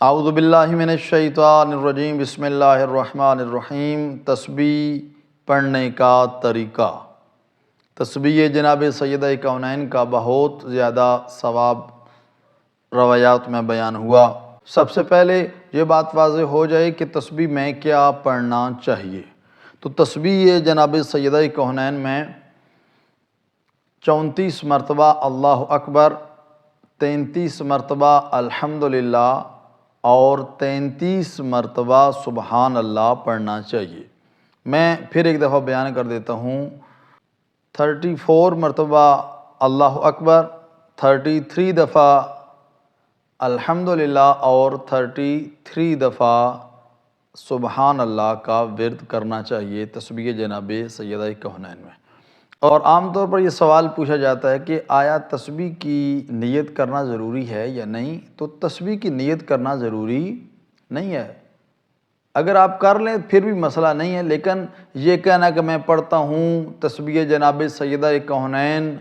اعوذ باللہ من الشیطان الرجیم، بسم اللہ الرحمن الرحیم۔ تسبیح پڑھنے کا طریقہ۔ تسبیح جناب سیدہ کونین کا بہت زیادہ ثواب روایات میں بیان ہوا۔ سب سے پہلے یہ بات واضح ہو جائے کہ تسبیح میں کیا پڑھنا چاہیے۔ تو تسبیح جناب سیدہ کونین میں 34 مرتبہ اللہ اکبر، 33 مرتبہ الحمدللہ اور 33 مرتبہ سبحان اللہ پڑھنا چاہیے۔ میں پھر ایک دفعہ بیان کر دیتا ہوں۔ 34 مرتبہ اللہ اکبر، 33 دفعہ الحمدللہ اور 33 دفعہ سبحان اللہ کا ورد کرنا چاہیے تسبیح جناب سیدہ کونین میں۔ اور عام طور پر یہ سوال پوچھا جاتا ہے کہ آیا تسبیح کی نیت کرنا ضروری ہے یا نہیں؟ تو تسبیح کی نیت کرنا ضروری نہیں ہے۔ اگر آپ کر لیں پھر بھی مسئلہ نہیں ہے، لیکن یہ کہنا کہ میں پڑھتا ہوں تسبیح جناب سیدہ کونین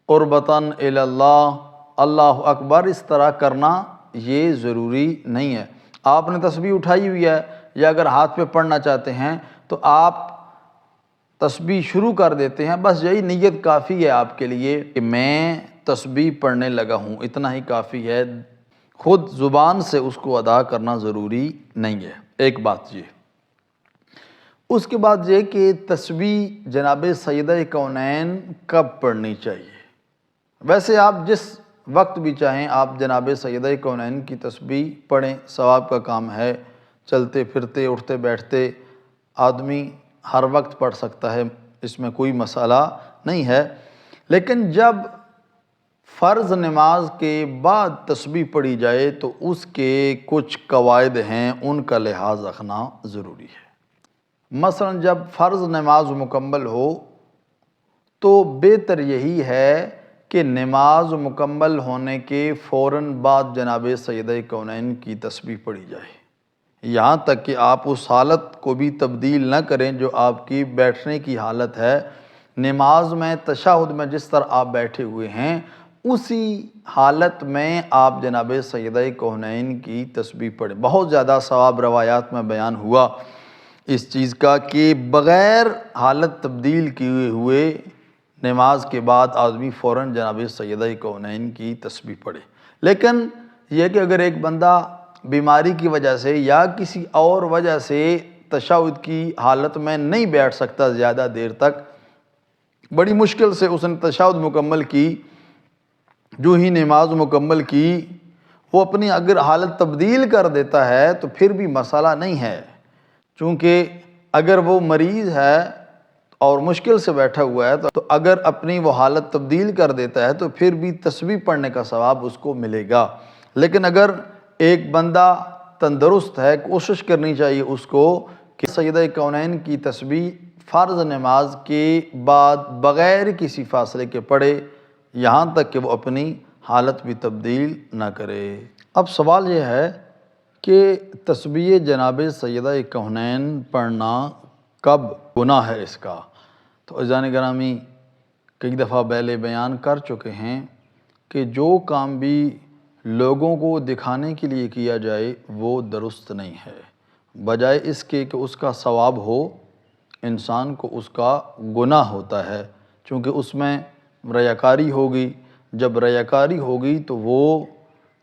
قربتاً الی اللہ، اللہ اکبر، اس طرح کرنا یہ ضروری نہیں ہے۔ آپ نے تسبیح اٹھائی ہوئی ہے یا اگر ہاتھ پہ پڑھنا چاہتے ہیں تو آپ تسبیح شروع کر دیتے ہیں، بس یہی نیت کافی ہے آپ کے لیے کہ میں تسبیح پڑھنے لگا ہوں، اتنا ہی کافی ہے۔ خود زبان سے اس کو ادا کرنا ضروری نہیں ہے۔ ایک بات یہ۔ اس کے بعد یہ کہ تسبیح جناب سیدہ کونین کب پڑھنی چاہیے۔ ویسے آپ جس وقت بھی چاہیں آپ جناب سیدہ کونین کی تسبیح پڑھیں، ثواب کا کام ہے۔ چلتے پھرتے اٹھتے بیٹھتے آدمی ہر وقت پڑھ سکتا ہے، اس میں کوئی مسئلہ نہیں ہے۔ لیکن جب فرض نماز کے بعد تسبیح پڑھی جائے تو اس کے کچھ قواعد ہیں، ان کا لحاظ رکھنا ضروری ہے۔ مثلا جب فرض نماز مکمل ہو تو بہتر یہی ہے کہ نماز مکمل ہونے کے فوراً بعد جناب سیدہ کونین کی تسبیح پڑھی جائے، یہاں تک کہ آپ اس حالت کو بھی تبدیل نہ کریں جو آپ کی بیٹھنے کی حالت ہے۔ نماز میں تشہد میں جس طرح آپ بیٹھے ہوئے ہیں اسی حالت میں آپ جناب سیدہ کونین کی تسبیح پڑھیں۔ بہت زیادہ ثواب روایات میں بیان ہوا اس چیز کا کہ بغیر حالت تبدیل کیے ہوئے نماز کے بعد آدمی فوراً جناب سیدہ کونین کی تسبیح پڑھے۔ لیکن یہ کہ اگر ایک بندہ بیماری کی وجہ سے یا کسی اور وجہ سے تشہد کی حالت میں نہیں بیٹھ سکتا زیادہ دیر تک، بڑی مشکل سے اس نے تشہد مکمل کی، جو ہی نماز مکمل کی وہ اپنی اگر حالت تبدیل کر دیتا ہے تو پھر بھی مسئلہ نہیں ہے، چونکہ اگر وہ مریض ہے اور مشکل سے بیٹھا ہوا ہے تو اگر اپنی وہ حالت تبدیل کر دیتا ہے تو پھر بھی تسبیح پڑھنے کا ثواب اس کو ملے گا۔ لیکن اگر ایک بندہ تندرست ہے، کوشش کرنی چاہیے اس کو کہ سیدہ کونین کی تسبیح فرض نماز کے بعد بغیر کسی فاصلے کے پڑھے، یہاں تک کہ وہ اپنی حالت بھی تبدیل نہ کرے۔ اب سوال یہ ہے کہ تسبیح جناب سیدہ کونین پڑھنا کب گناہ ہے اس کا؟ تو عزیزان گرامی کئی دفعہ پہلے بیان کر چکے ہیں کہ جو کام بھی لوگوں کو دکھانے کے لیے کیا جائے وہ درست نہیں ہے، بجائے اس کے کہ اس کا ثواب ہو انسان کو اس کا گناہ ہوتا ہے، چونکہ اس میں ریاکاری ہوگی۔ جب ریاکاری ہوگی تو وہ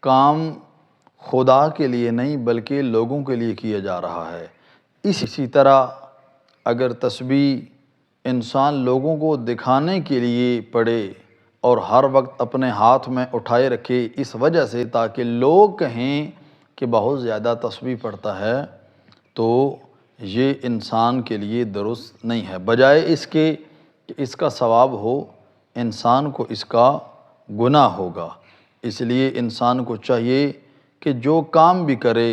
کام خدا کے لیے نہیں بلکہ لوگوں کے لیے کیا جا رہا ہے۔ اسی طرح اگر تسبیح انسان لوگوں کو دکھانے کے لیے پڑھے اور ہر وقت اپنے ہاتھ میں اٹھائے رکھے اس وجہ سے تاکہ لوگ کہیں کہ بہت زیادہ تسبیح پڑھتا ہے، تو یہ انسان کے لیے درست نہیں ہے، بجائے اس کے کہ اس کا ثواب ہو انسان کو اس کا گناہ ہوگا۔ اس لیے انسان کو چاہیے کہ جو کام بھی کرے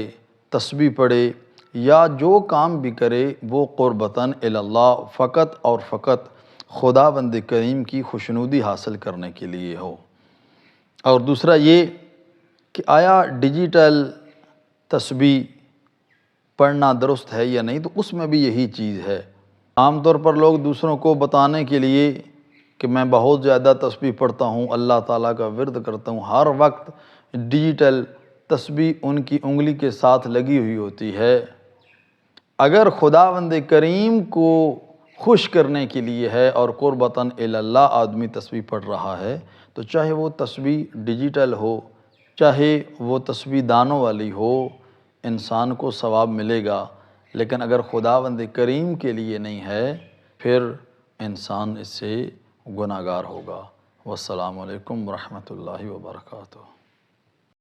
تسبیح پڑھے یا جو کام بھی کرے وہ قربتاً الی اللہ، فقط اور فقط خدا بند کریم کی خوشنودی حاصل کرنے کے لیے ہو۔ اور دوسرا یہ کہ آیا ڈیجیٹل تسبیح پڑھنا درست ہے یا نہیں؟ تو اس میں بھی یہی چیز ہے۔ عام طور پر لوگ دوسروں کو بتانے کے لیے کہ میں بہت زیادہ تسبیح پڑھتا ہوں، اللہ تعالیٰ کا ورد کرتا ہوں، ہر وقت ڈیجیٹل تسبیح ان کی انگلی کے ساتھ لگی ہوئی ہوتی ہے۔ اگر خداوند کریم کو خوش کرنے کے لیے ہے اور قربتاً اللہ آدمی تسبیح پڑھ رہا ہے تو چاہے وہ تسبیح ڈیجیٹل ہو، چاہے وہ تسبیح دانوں والی ہو، انسان کو ثواب ملے گا۔ لیکن اگر خداوند کریم کے لیے نہیں ہے پھر انسان اس سے گناہگار ہوگا۔ والسلام علیکم ورحمۃ اللہ وبرکاتہ۔